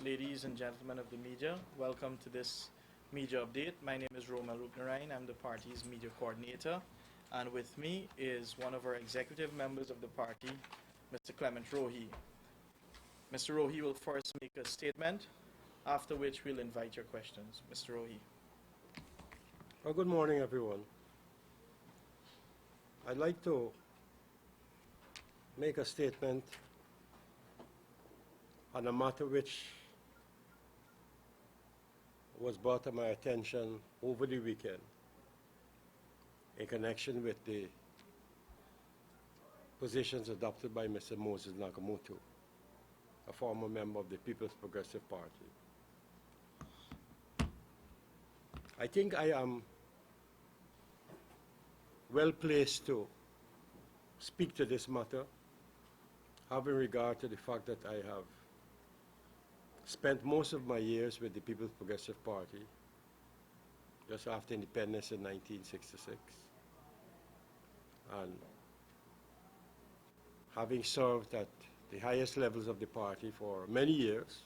ladies and gentlemen of the media. Welcome to this media update. My name is Romel Rupnarain. I'm the party's media coordinator. And with me is one of our executive members of the party, Mr. Clement Rohi. Mr. Rohi will first make a statement, after which we'll invite your questions. Mr. Rohi. Well, good morning, everyone. I'd like to make a statement on a matter which was brought to my attention over the weekend in connection with the positions adopted by Mr. Moses Nagamutu, a former member of the People's Progressive Party. I think I am well placed to speak to this matter, having regard to the fact that I have spent most of my years with the People's Progressive Party, just after independence in 1966. And having served at the highest levels of the party for many years,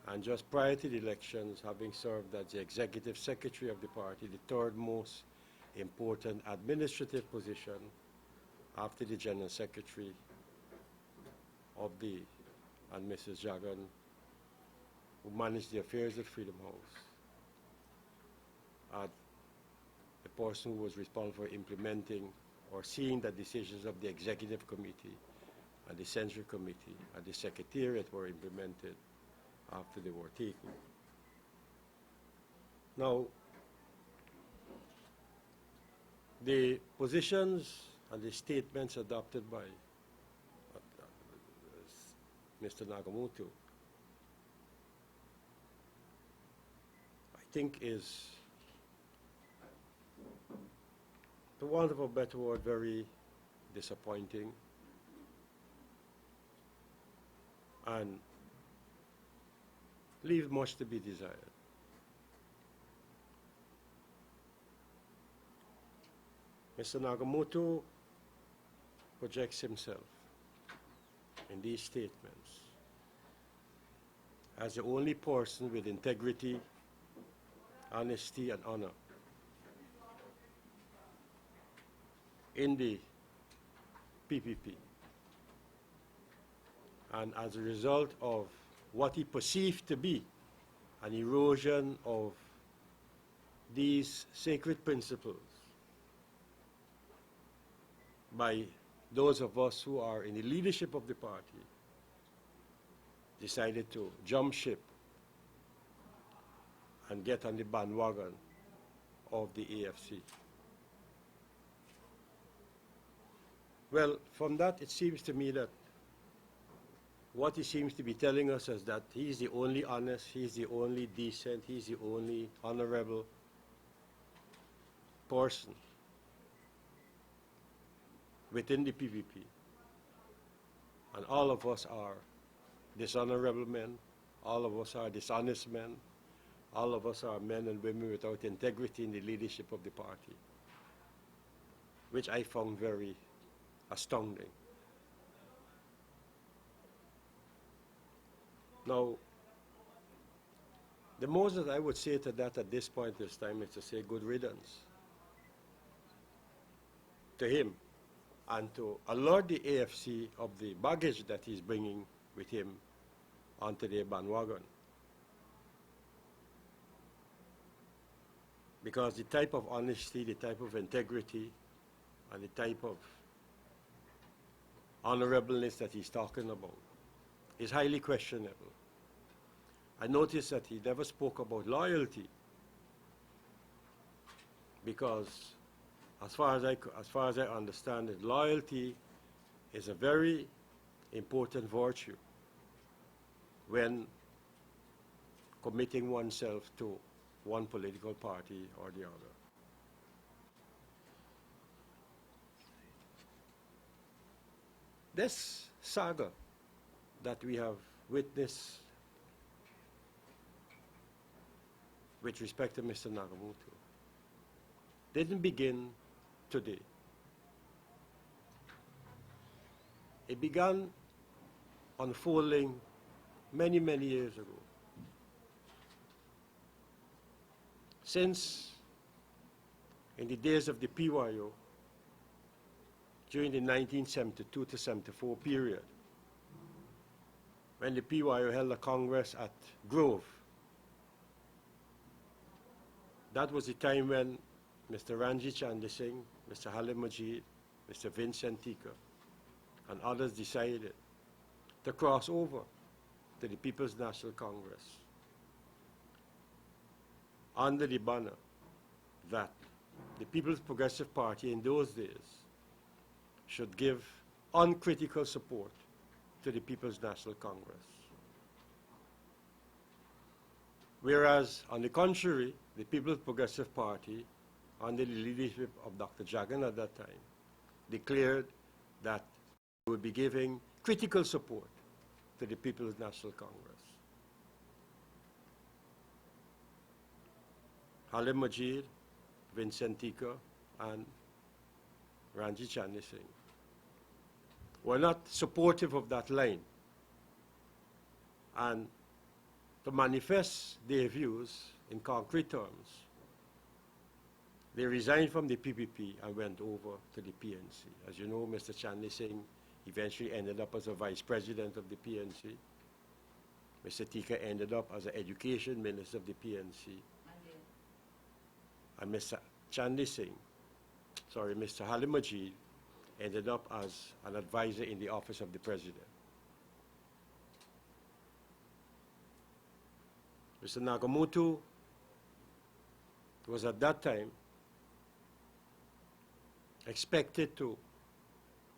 and just prior to the elections, having served as the executive secretary of the party, the third most important administrative position after the general secretary of the, and Mrs. Jagan, who managed the affairs of Freedom House, the person who was responsible for implementing or seeing that decisions of the executive committee and the central committee and the secretariat were implemented after they were taken. Now, the positions and the statements adopted by Mr. Nagamutu, I think is, for want of a better word, very disappointing and leave much to be desired. Mr. Nagamutu projects himself in these statements as the only person with integrity, honesty, and honor in the PPP. And as a result of what he perceived to be an erosion of these sacred principles by those of us who are in the leadership of the party, decided to jump ship and get on the bandwagon of the AFC. Well, from that, it seems to me that what he seems to be telling us is that he's the only honest, he's the only decent, he's the only honorable person within the PPP. And all of us are dishonorable men, all of us are dishonest men, all of us are men and women without integrity in the leadership of the party, which I found very astounding. Now, the most that I would say to that at this point this time is to say good riddance to him and to alert the AFC of the baggage that he's bringing with him onto their bandwagon. Because the type of honesty, the type of integrity, and the type of honorableness that he's talking about is highly questionable. I noticed that he never spoke about loyalty, because as far as I understand it, loyalty is a very important virtue when committing oneself to one political party or the other. This saga that we have witnessed with respect to Mr. Nagamutu didn't begin today. It began unfolding many, many years ago. Since in the days of the PYO, during the 1972 to 74 period, when the PYO held a Congress at Grove, that was the time when Mr. Ranjit Chandra Singh, Mr. Halim Majid, Mr. Vincent Tika, and others decided to cross over to the People's National Congress under the banner that the People's Progressive Party in those days should give uncritical support to the People's National Congress. Whereas, on the contrary, the People's Progressive Party, under the leadership of Dr. Jagan at that time, declared that they would be giving critical support to the People's National Congress. Halim Majid, Vincent Tika, and Ranjit Chandra Singh were not supportive of that line. And to manifest their views in concrete terms, they resigned from the PPP and went over to the PNC. As you know, Mr. Chandra Singh eventually ended up as a vice president of the PNC. Mr. Tika ended up as an education minister of the PNC. And Mr. Chandra Singh, Mr. Halim Majid, ended up as an advisor in the office of the president. Mr. Nagamoto was at that time expected to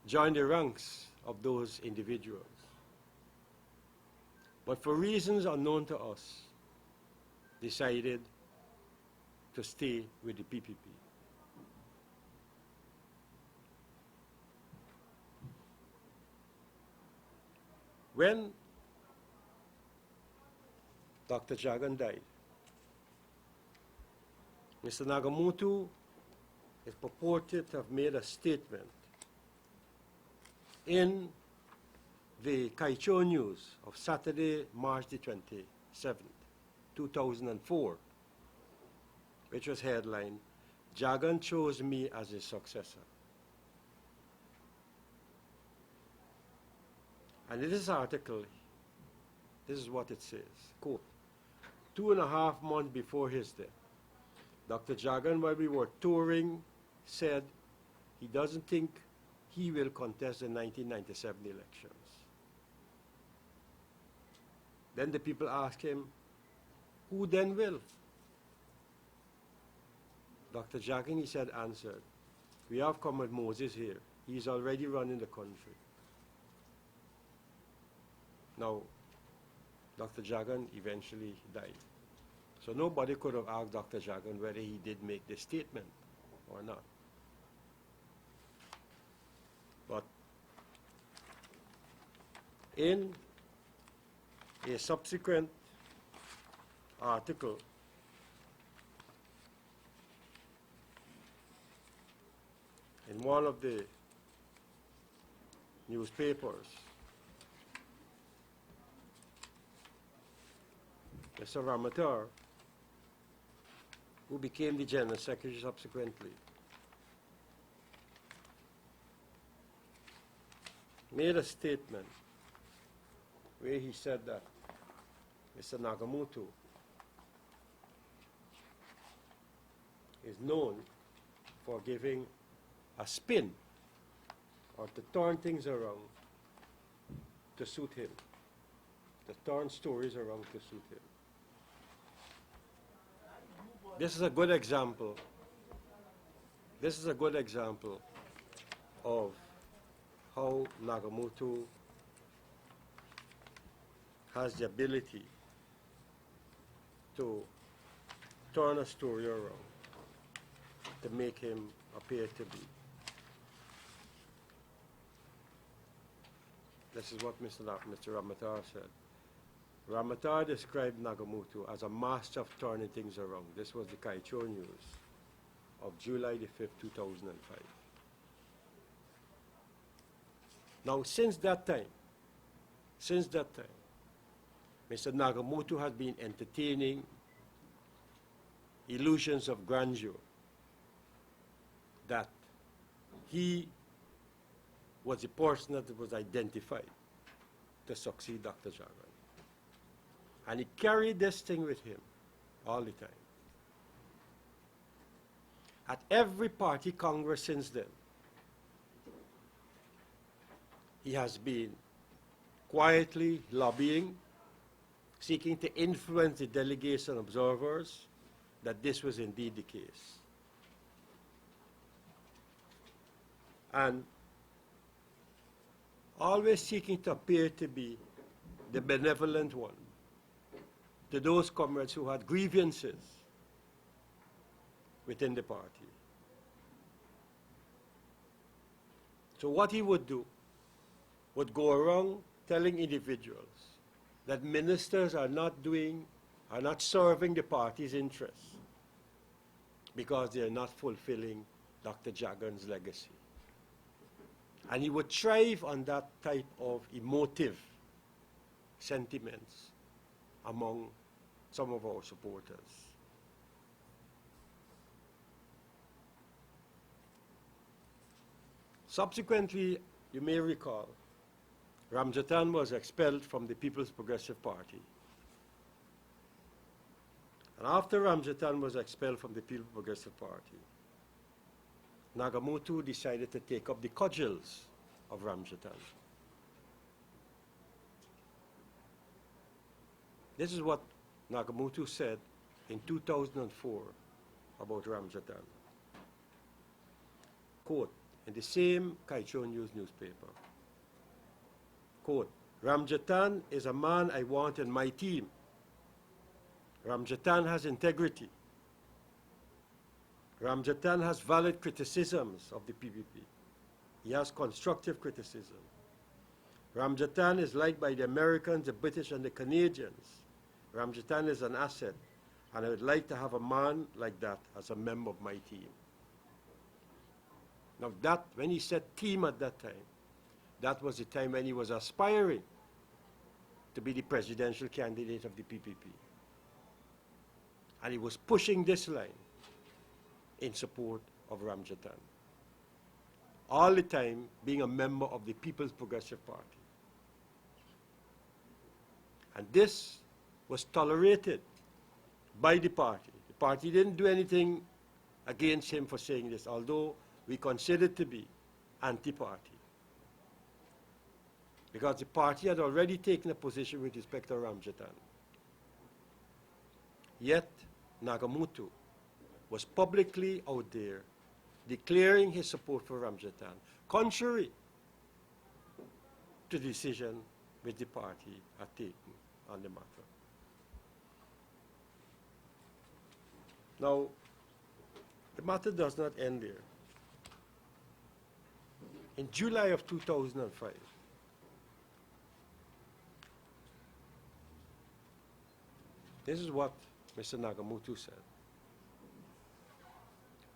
join the ranks of those individuals. But for reasons unknown to us, decided to stay with the PPP. When Dr. Jagan died, Mr. Nagamoto is purported to have made a statement in the Kaicho News of Saturday, March the 27th, 2004, which was headlined, "Jagan chose me as his successor." And in this article, this is what it says, quote, 2.5 months before his death, Dr. Jagan, while we were touring, said he doesn't think he will contest the 1997 elections. Then the people asked him, who then will? Dr. Jagan, he said, answered, we have Comrade Moses here. He's already running the country. Now, Dr. Jagan eventually died. So nobody could have asked Dr. Jagan whether he did make this statement or not. But in a subsequent article, in one of the newspapers, Mr. Ramatar, who became the General Secretary subsequently, made a statement where he said that Mr. Nagamoto is known for giving a spin or to turn things around to suit him, to turn stories around to suit him. This is a good example. This is a good example of how Nagamoto has the ability to turn a story around, to make him appear to be. This is what Mr. Ramatar said. Ramatar described Nagamoto as a master of turning things around. This was the Kaicho News of July the 5th, 2005. Now, since that time, Mr. Nagamoto has been entertaining illusions of grandeur that he was the person that was identified to succeed Dr. Jagan. And he carried this thing with him all the time. At every party congress since then, he has been quietly lobbying, seeking to influence the delegates and observers that this was indeed the case. And always seeking to appear to be the benevolent one to those comrades who had grievances within the party. So what he would do would go around telling individuals that ministers are not serving the party's interests because they are not fulfilling Dr. Jagan's legacy. And he would thrive on that type of emotive sentiments among some of our supporters. Subsequently, you may recall, Ramjatan was expelled from the People's Progressive Party. And after Ramjatan was expelled from the People's Progressive Party, Nagamoto decided to take up the cudgels of Ramjatan. This is what Nagamoto said in 2004 about Ramjatan. Quote, in the same Kaicho News newspaper. Quote, Ramjatan is a man I want in my team. Ramjatan has integrity. Ramjatan has valid criticisms of the PPP. He has constructive criticism. Ramjatan is liked by the Americans, the British, and the Canadians. Ramjatan is an asset, and I would like to have a man like that as a member of my team. Now that, when he said team at that time, that was the time when he was aspiring to be the presidential candidate of the PPP. And he was pushing this line in support of Ramjatan. All the time being a member of the People's Progressive Party. And this was tolerated by the party. The party didn't do anything against him for saying this, although we considered to be anti-party. Because the party had already taken a position with respect to Ramjatan. Yet, Nagamoto was publicly out there declaring his support for Ramjatan, contrary to the decision which the party had taken on the matter. Now, the matter does not end there. In July of 2005, this is what Mr. Nagamoto said.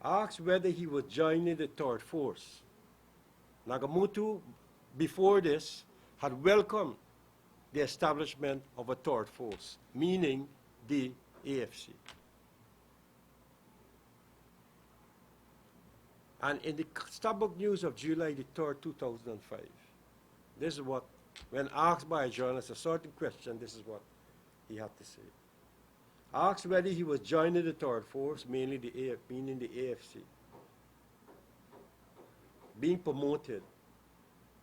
Asked whether he would join in the third force. Nagamoto, before this, had welcomed the establishment of a third force, meaning the AFC. And in the Starbuck News of July the 3rd, 2005, this is what, when asked by a journalist a certain question, this is what he had to say. Asked whether he was joining the third force, meaning the AFC, being promoted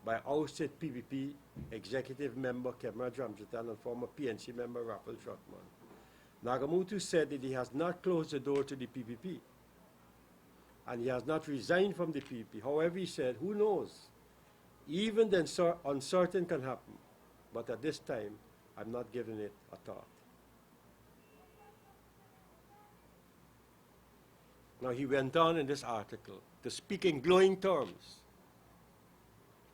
by ousted PPP executive member Kemraj Ramjatan and former PNC member Raphael Trotman. Nagamoto said that he has not closed the door to the PPP, and he has not resigned from the PPP. However, he said, who knows? Even then, uncertain can happen, but at this time, I'm not giving it a thought. Now, he went on in this article to speak in glowing terms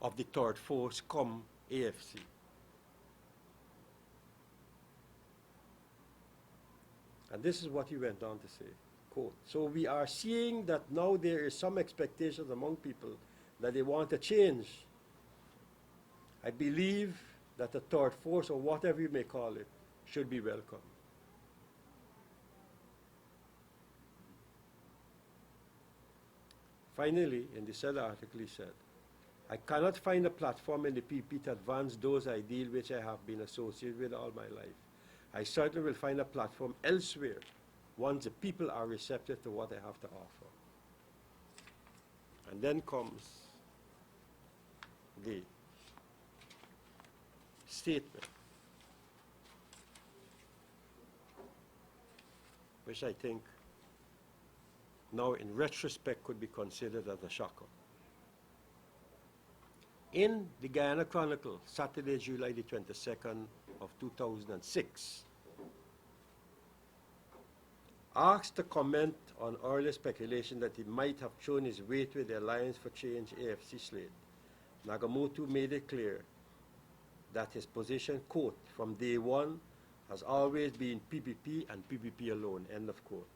of the third force, come AFC. And this is what he went on to say, quote, so we are seeing that now there is some expectations among people that they want a change. I believe that the third force, or whatever you may call it, should be welcome. Finally, in the said article, he said, I cannot find a platform in the PP to advance those ideals which I have been associated with all my life. I certainly will find a platform elsewhere once the people are receptive to what I have to offer. And then comes the statement, which I think now in retrospect could be considered as a shocker. In the Guyana Chronicle, Saturday, July the 22nd of 2006, asked to comment on earlier speculation that he might have thrown his weight with the Alliance for Change AFC slate, Nagamootoo made it clear that his position, quote, from day one has always been PPP and PPP alone, end of quote.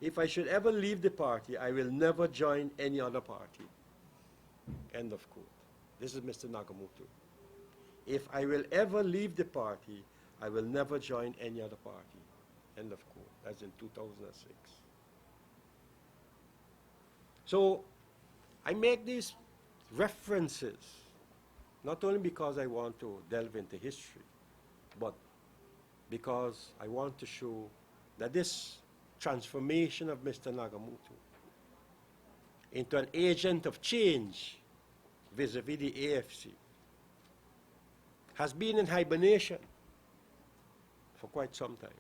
If I should ever leave the party, I will never join any other party, end of quote. This is Mr. Nagamootoo. If I will ever leave the party, I will never join any other party, end of quote. That's in 2006. So I make these references not only because I want to delve into history, but because I want to show that this transformation of Mr. Nagamootoo into an agent of change vis-a-vis the AFC has been in hibernation for quite some time.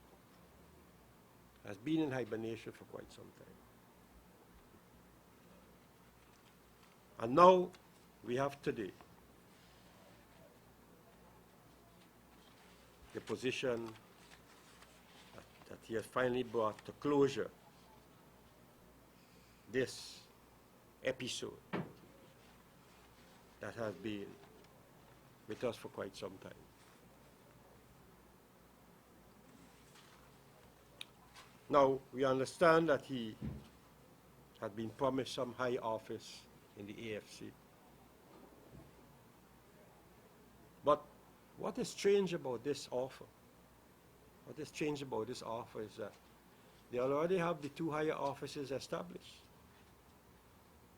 Has been in hibernation for quite some time. And now we have today the position that he has finally brought to closure this episode that has been with us for quite some time. Now, we understand that he had been promised some high office in the AFC. But what is strange about this offer? What is strange about this offer is that they already have the two higher offices established,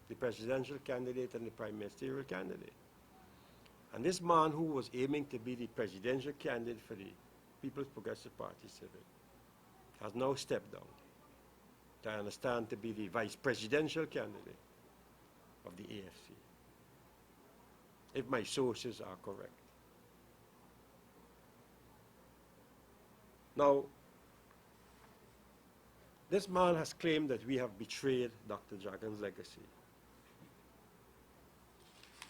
the presidential candidate and the prime ministerial candidate. And this man who was aiming to be the presidential candidate for the People's Progressive Party Civic has now stepped down to understand to be the vice presidential candidate of the AFC, if my sources are correct. Now, this man has claimed that we have betrayed Dr. Jagan's legacy.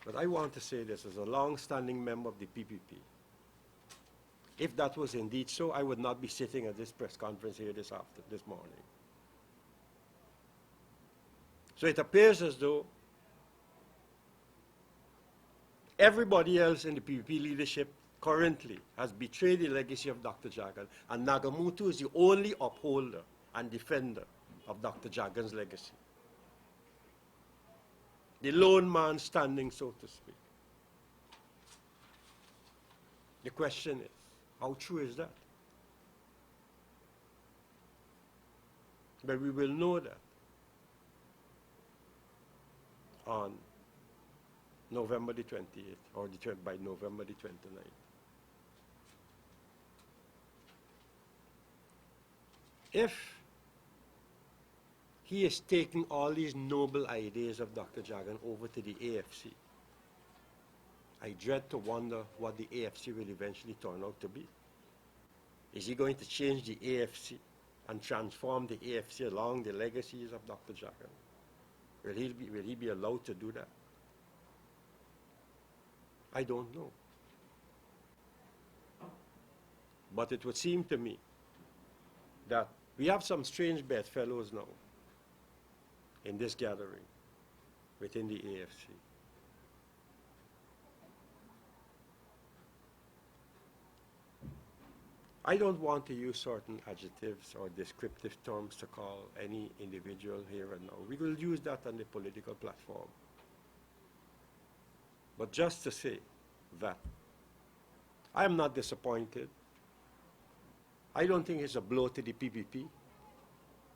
But I want to say this as a long-standing member of the PPP. If that was indeed so, I would not be sitting at this press conference here this morning. So it appears as though everybody else in the PPP leadership currently has betrayed the legacy of Dr. Jagan, and Nagamootoo is the only upholder and defender of Dr. Jagan's legacy. The lone man standing, so to speak. The question is, how true is that? But we will know that on November the 28th, or by November the 29th. If he is taking all these noble ideas of Dr. Jagan over to the AFC, I dread to wonder what the AFC will eventually turn out to be. Is he going to change the AFC and transform the AFC along the legacies of Dr. Jagan? Will he be allowed to do that? I don't know. But it would seem to me that we have some strange bedfellows now in this gathering within the AFC. I don't want to use certain adjectives or descriptive terms to call any individual here and now. We will use that on the political platform. But just to say that I am not disappointed I don't think it's a blow to the PPP,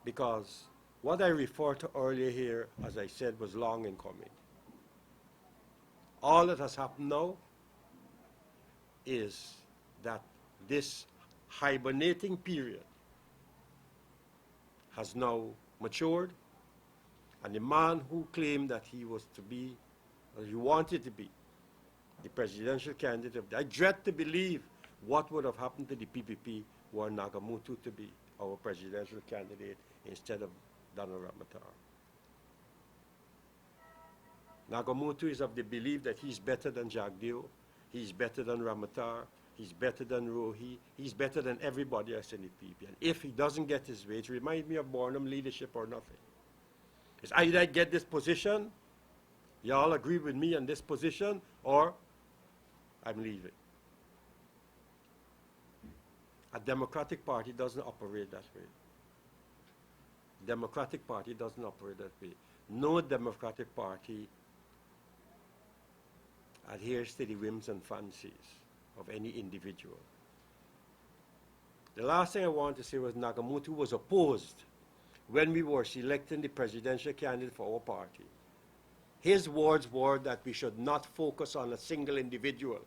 because what I referred to earlier here, as I said, was long in coming. All that has happened now is that this hibernating period has now matured, and the man who claimed that he was to be, or he wanted to be, the presidential candidate, I dread to believe what would have happened to the PPP were Nagamutu to be our presidential candidate instead of Donald Ramattar. Nagamutu is of the belief that he's better than Jagdeo, he's better than Ramattar, he's better than Rohi, he's better than everybody else in the PPP. And if he doesn't get his way, it reminds me of Bornham leadership or nothing. It's either I get this position, y'all agree with me on this position, or I'm leaving. A Democratic Party doesn't operate that way. Democratic Party doesn't operate that way. No Democratic Party adheres to the whims and fancies of any individual. The last thing I wanted to say was Nagamutu was opposed when we were selecting the presidential candidate for our party. His words were that we should not focus on a single individual.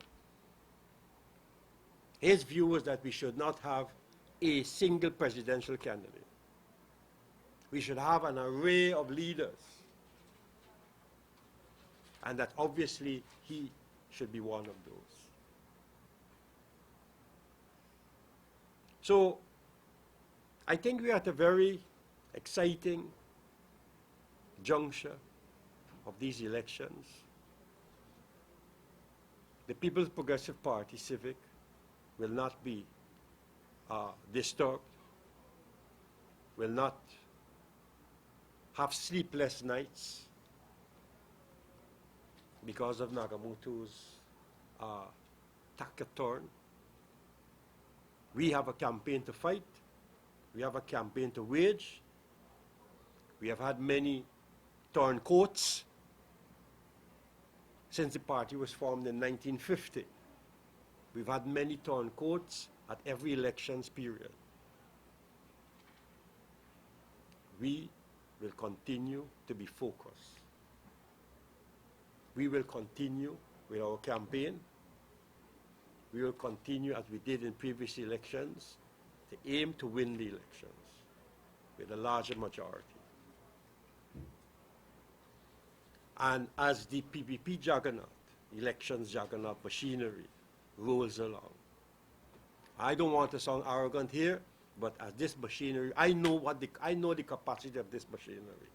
His view was that we should not have a single presidential candidate. We should have an array of leaders. And that obviously he should be one of those. So I think we are at a very exciting juncture of these elections. The People's Progressive Party, Civic, will not be disturbed, will not have sleepless nights because of Nagamutu's tackathon. We have a campaign to fight. We have a campaign to wage. We have had many torn coats since the party was formed in 1950. We've had many torn coats at every elections period. We will continue to be focused. We will continue with our campaign. We will continue as we did in previous elections to aim to win the elections with a larger majority. And as the PPP juggernaut, elections juggernaut machinery rolls along, I don't want to sound arrogant here, but as this machinery, I know the capacity of this machinery.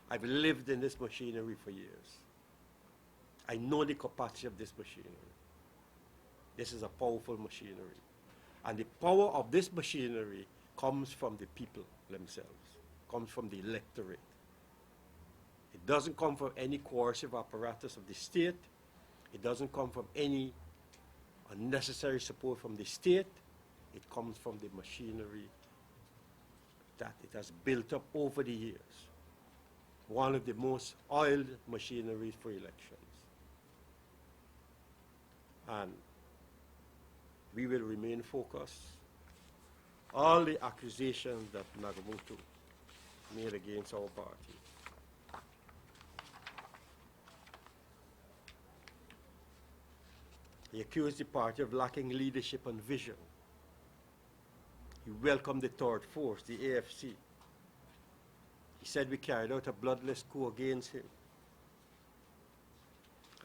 I've lived in this machinery for years. I know the capacity of this machinery. This is a powerful machinery. And the power of this machinery comes from the people themselves, comes from the electorate. It doesn't come from any coercive apparatus of the state. It doesn't come from any unnecessary support from the state. It comes from the machinery that it has built up over the years. One of the most oiled machineries for elections. And we will remain focused. All the accusations that Nagamutu made against our party, he accused the party of lacking leadership and vision. He welcomed the third force, the AFC. He said we carried out a bloodless coup against him.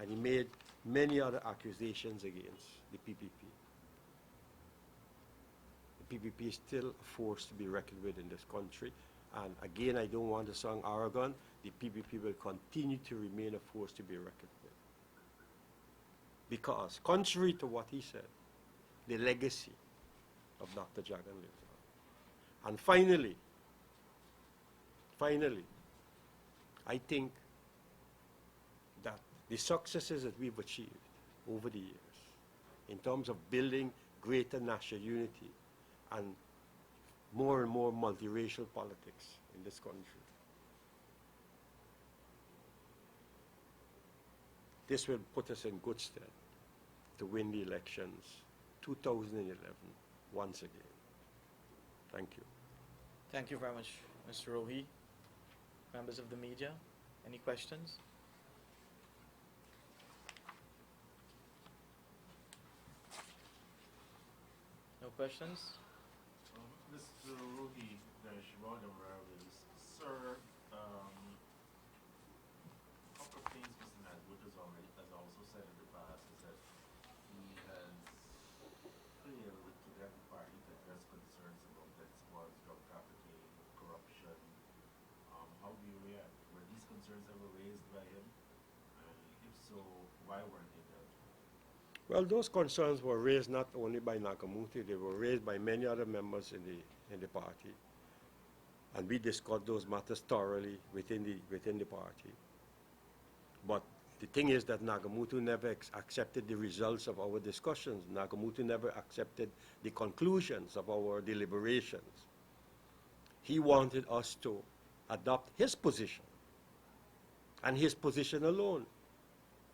And he made many other accusations against the PPP. The PPP is still a force to be reckoned with in this country. And again, I don't want to sound arrogant. The PPP will continue to remain a force to be reckoned with. Because, contrary to what he said, the legacy of Dr. Jagan lives on. And finally, I think that the successes that we've achieved over the years in terms of building greater national unity and more multiracial politics in this country, this will put us in good stead to win the elections 2011 once again. Thank you. Thank you very much, Mr. Rohi. Members of the media, any questions? No questions? Mr. Rohi, sir, couple of things Mr. Naswood has also said in the past is that he has failed to get the party to address concerns about that was drug trafficking, corruption. How do you react? Were these concerns ever raised by him? And if so, why weren't they dealt with? Well, those concerns were raised not only by Nagamuti, they were raised by many other members in the party. And we discussed those matters thoroughly within the party. But the thing is that Nagamutu never accepted the results of our discussions. Nagamutu never accepted the conclusions of our deliberations. He wanted us to adopt his position, and his position alone.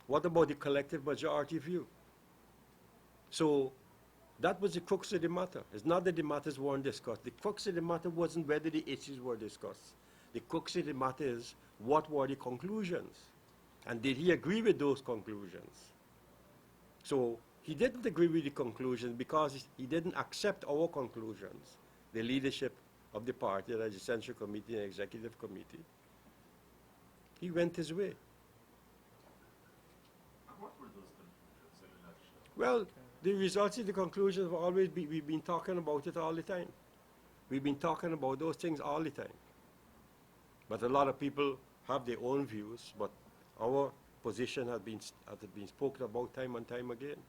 What about the collective majority view? So that was the crux of the matter. It's not that the matters weren't discussed. The crux of the matter wasn't whether the issues were discussed. The crux of the matter is what were the conclusions, and did he agree with those conclusions? So he didn't agree with the conclusions because he didn't accept our conclusions, the leadership of the party, the Central Committee and Executive Committee. He went his way. And what were those conclusions in a nutshell? Well, the results of the conclusions have always been, we've been talking about it all the time. We've been talking about those things all the time. But a lot of people have their own views, but our position has been spoken about time and time again.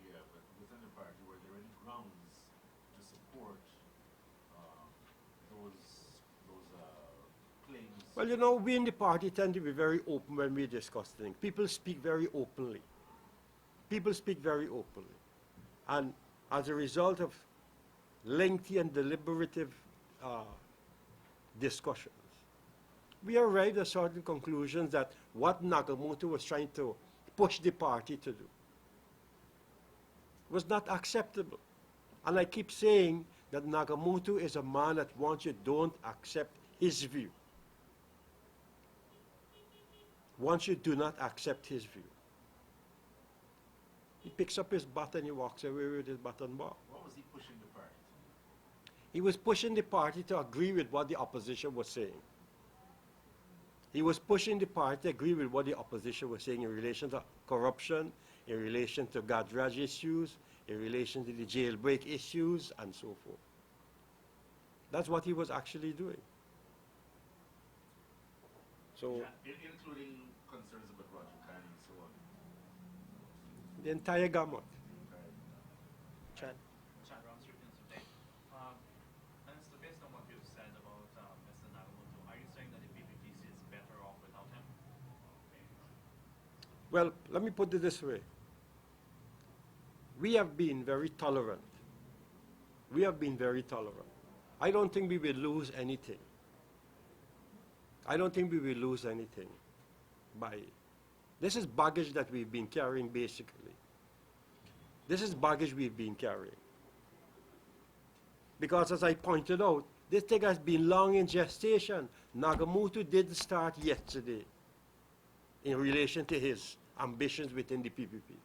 Yeah, but within the party, were there any grounds to support those claims? Well, you know, we in the party tend to be very open when we discuss things. People speak very openly. People speak very openly. And as a result of lengthy and deliberative discussions, we arrived at certain conclusions that what Nagamoto was trying to push the party to do was not acceptable. And I keep saying that Nagamoto is a man that once you don't accept his view, once you do not accept his view, he picks up his bat and he walks away with his bat and ball. What was he pushing the party? He was pushing the party to agree with what the opposition was saying. He was pushing the party to agree with what the opposition was saying in relation to corruption, in relation to Gadraj issues, in relation to the jailbreak issues, and so forth. That's what he was actually doing. So Including concerns about Roger Khan and so on. the entire gamut. Chad? Chad Ron Strickland today. And so based on what you've said about Mr. Nagamoto, are you saying that the PPPC is better off without him? Well, let me put it this way. We have been very tolerant. We have been very tolerant. I don't think we will lose anything. I don't think we will lose anything by it. This is baggage that we've been carrying, basically. This is baggage we've been carrying. Because as I pointed out, this thing has been long in gestation. Nagamoto didn't start yesterday in relation to his ambitions within the PPP.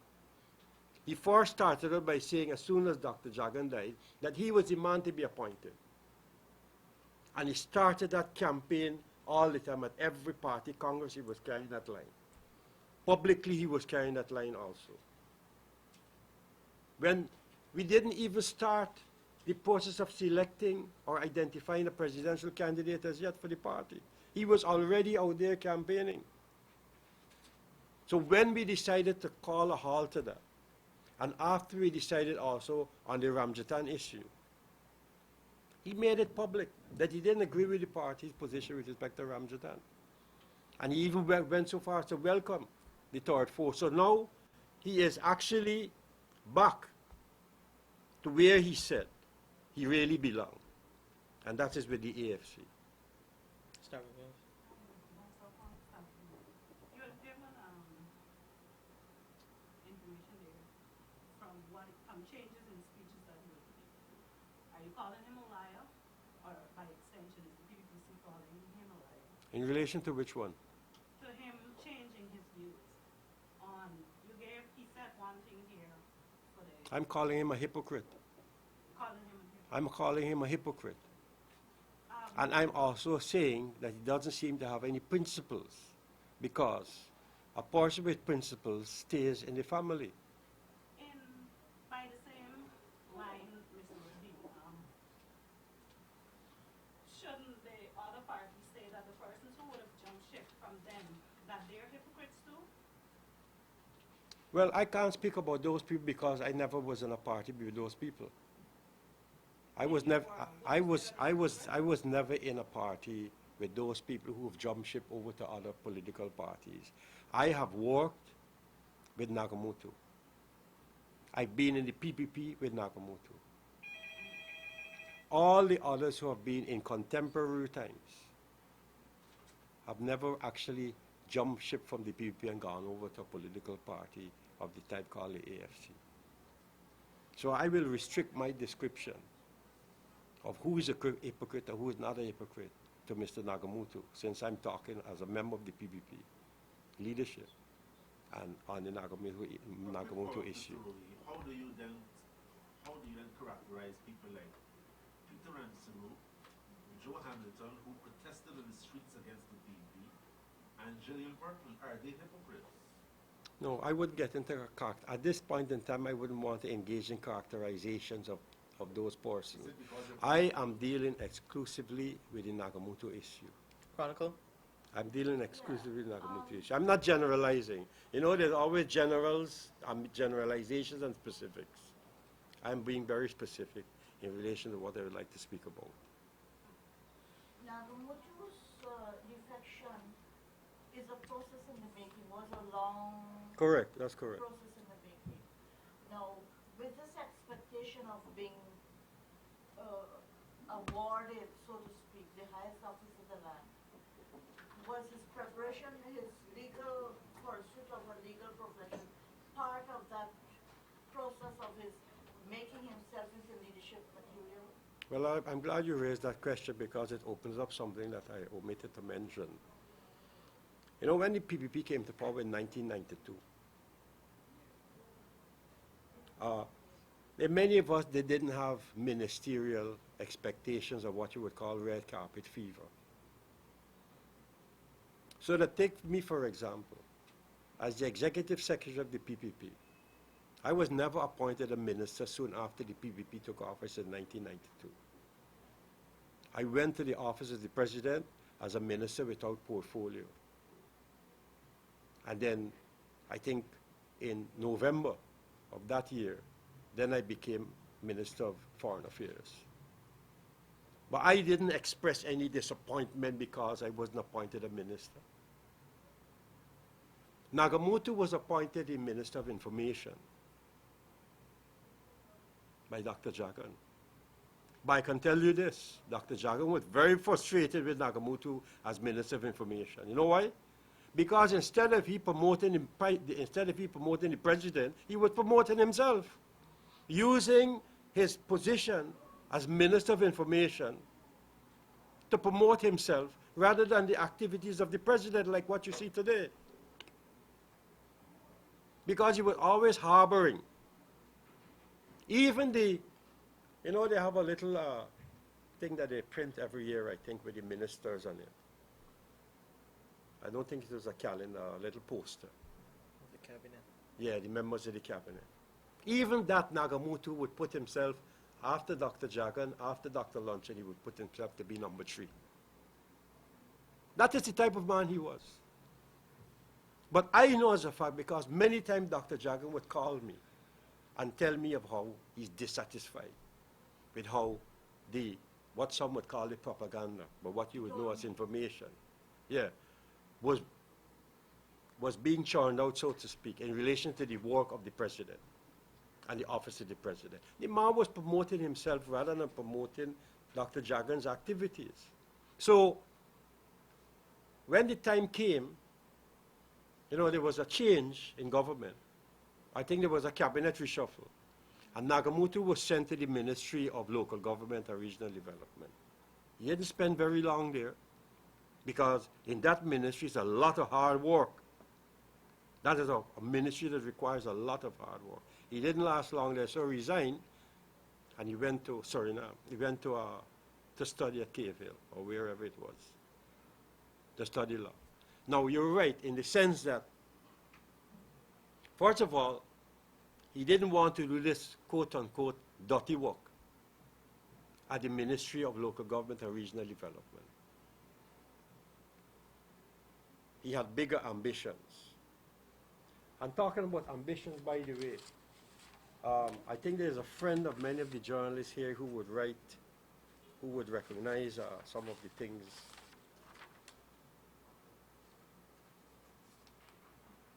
He first started out by saying, as soon as Dr. Jagan died, that he was the man to be appointed. And he started that campaign all the time at every party congress. He was carrying that line. Publicly, he was carrying that line also. When we didn't even start the process of selecting or identifying a presidential candidate as yet for the party, he was already out there campaigning. So when we decided to call a halt to that, and after we decided also on the Ramjatan issue, he made it public that he didn't agree with the party's position with respect to Ramjatan. And he even went so far as to welcome the third force. So now he is actually back to where he said he really belonged. And that is with the AFC. Start with you. You had given information there from changes in speeches that you were making. Are you calling him a liar? Or by extension, is the PPPC calling him a liar? In relation to which one? To him changing his views on, he said one thing here for the, I'm calling him a hypocrite. calling him a hypocrite. I'm calling him a hypocrite. Um, And I'm also saying that he doesn't seem to have any principles, because a person with principles stays in the family. in, by the same line, Mr. Murphy, shouldn't the other party say that the persons who would have jumped ship from them, that they're hypocrites too? Well, I can't speak about those people because I never was in a party with those people. I was never in a party with those people who have jumped ship over to other political parties. I have worked with Nagamoto. I've been in the PPP with Nagamoto. All the others who have been in contemporary times have never actually jumped ship from the PPP and gone over to a political party of the type called the AFC. So I will restrict my description of who is a hypocrite and who is not a hypocrite to Mr. Nagamoto, since I'm talking as a member of the PPP leadership and on the Nagamoto issue. How do you then characterize people like Peter Ansel, Joe Hamilton, who protested in the streets against the PPP, and Gillian Burton? Are they hypocrites? No, I wouldn't get into at this point in time. I wouldn't want to engage in characterizations of those persons. I am dealing exclusively with the Nagamoto issue. Chronicle? I'm dealing exclusively with the Nagamoto issue. I'm not generalizing. You know, there's always generalizations and specifics. I'm being very specific in relation to what I would like to speak about. Nagamoto's defection is a process in the making, was a long Correct, that's correct. process in the making. Now, with this expectation of being awarded, so to speak, the highest office of the land, was his preparation, his legal pursuit of a legal profession, part of that process of his making himself into leadership material? Well, I'm glad you raised that question because it opens up something that I omitted to mention. You know, when the PPP came to power in 1992, many of us, they didn't have ministerial expectations of what you would call red carpet fever. So that take me, for example, as the executive secretary of the PPP, I was never appointed a minister soon after the PPP took office in 1992. I went to the office of the president as a minister without portfolio. And then, I think in November of that year, then I became Minister of Foreign Affairs. But I didn't express any disappointment because I wasn't appointed a minister. Nagamoto was appointed a Minister of Information by Dr. Jagan. But I can tell you this, Dr. Jagan was very frustrated with Nagamoto as Minister of Information. You know why? Because instead of he promoting the president, he was promoting himself, using his position as Minister of Information to promote himself rather than the activities of the president like what you see today. Because he was always harboring. Even you know, they have a little thing that they print every year, I think, with the ministers on it. I don't think it was a calendar, a little poster. The cabinet. Yeah, the members of the cabinet. Even that Nagamoto would put himself, after Dr. Jagan, after Dr. Luncheon, he would put himself to be number 3. That is the type of man he was. But I know as a fact because many times Dr. Jagan would call me and tell me of how he's dissatisfied with how what some would call it propaganda, but what you would know as information, was being churned out, so to speak, in relation to the work of the president and the office of the president. The man was promoting himself rather than promoting Dr. Jagan's activities. So when the time came, you know, there was a change in government. I think there was a cabinet reshuffle. And Nagamutu was sent to the Ministry of Local Government and Regional Development. He didn't spend very long there, because in that ministry is a lot of hard work. That is a ministry that requires a lot of hard work. He didn't last long there, so he resigned, and he went to Suriname. He went to study at Cave Hill, or wherever it was, to study law. Now, you're right in the sense that, first of all, he didn't want to do this quote-unquote dirty work at the Ministry of Local Government and Regional Development. He had bigger ambitions. I'm talking about ambitions, by the way. I think there's a friend of many of the journalists here who would write, who would recognize some of the things.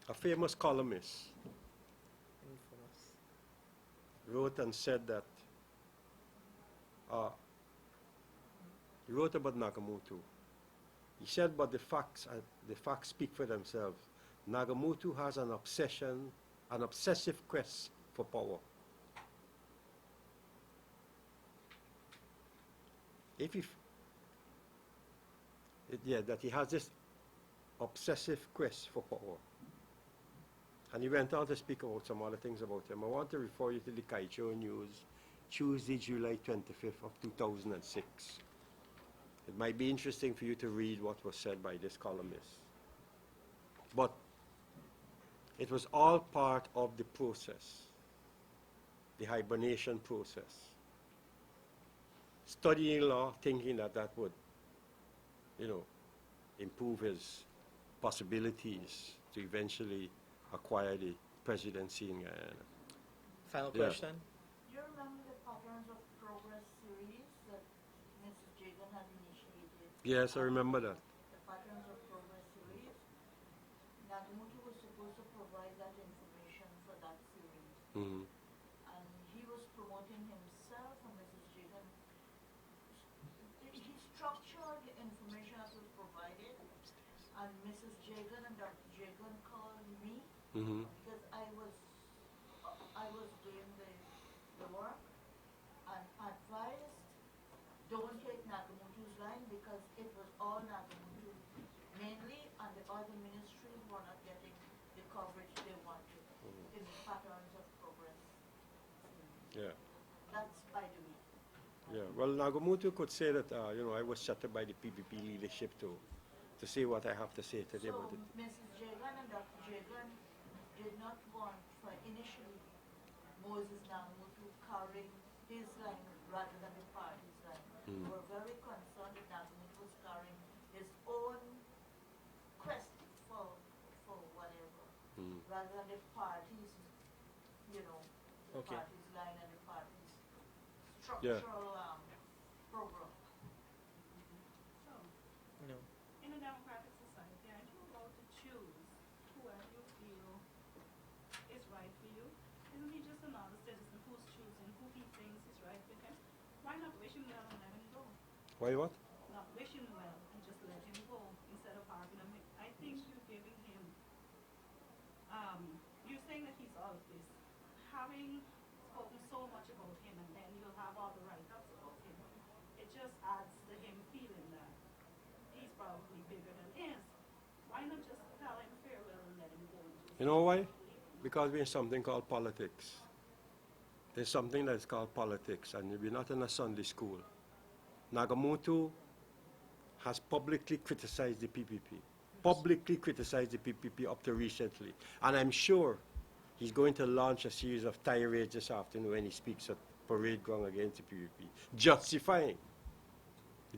A famous columnist wrote and said that, he wrote about Nagamutu. He said, but the facts speak for themselves. Nagamutu has an obsession, an obsessive quest for power. That he has this obsessive quest for power. And he went on to speak about some other things about him. I want to refer you to the Kaicho News, Tuesday, July 25th of 2006. It might be interesting for you to read what was said by this columnist. But it was all part of the process, the hibernation process. Studying law, thinking that that would, improve his possibilities to eventually acquire the presidency in Guyana. Final Yeah. question. Do you remember the Patterns of Progress series that Mrs. Jagan had initiated? Yes, I remember that. The Patterns of Progress series. Nagamutu was supposed to provide that information for that series. Mhm. And he was promoting himself and Mrs. Jagan. He structured the information that was provided, and Mrs. Jagan and Dr. Jagan called me Mhm. because I was doing the work and advised, don't take Nagamutu's line because it was all Nagamutu mainly, and the other ministries were not getting the coverage they wanted in the Patterns of Progress. Yeah. That's by the way. Yeah. Well, Nagamutu could say that, I was set up by the PPP leadership to say what I have to say today So about it. Mrs. Jagan and Dr. Jagan did not want for initially Moses Nagamutu carrying his line rather than the party's line. They were very concerned that Nagamutu was carrying his own quest for whatever, rather than the party's, the Okay. party's line and the party's Yeah. structural program. So, No. in a democratic society, aren't you allowed to choose whoever you feel is right for you? Isn't he just another citizen who's choosing who he thinks is right for him? Why not wish him well and let him go? Why what? Not wish him well and just let him go instead of arguing him. I think you're giving him, you're saying that he's all of this. Having spoken so much about him and then you'll have all the write-ups about him, it just adds to him feeling that he's probably bigger than is. Why not just tell him farewell and let him go? And just You know why? Because we're in something called politics. There's something that's called politics, and we're not in a Sunday school. Nagamutu has publicly criticized the PPP. Publicly criticized the PPP up to recently. And I'm sure he's going to launch a series of tirades this afternoon when he speaks at parade ground against the PPP,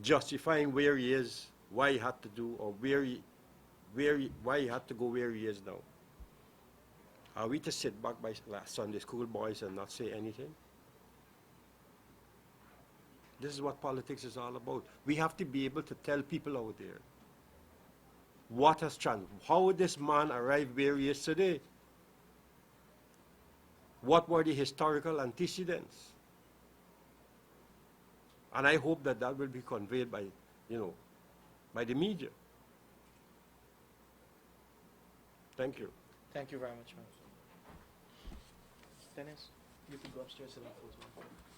justifying where he is, why he had to do, or why he had to go where he is now. Are we to sit back by Sunday school boys and not say anything? This is what politics is all about. We have to be able to tell people out there what has changed. How this man arrived where he is today? What were the historical antecedents? And I hope that that will be conveyed by, by the media. Thank you. Thank you very much, ma'am. Dennis? You can go upstairs to that photo.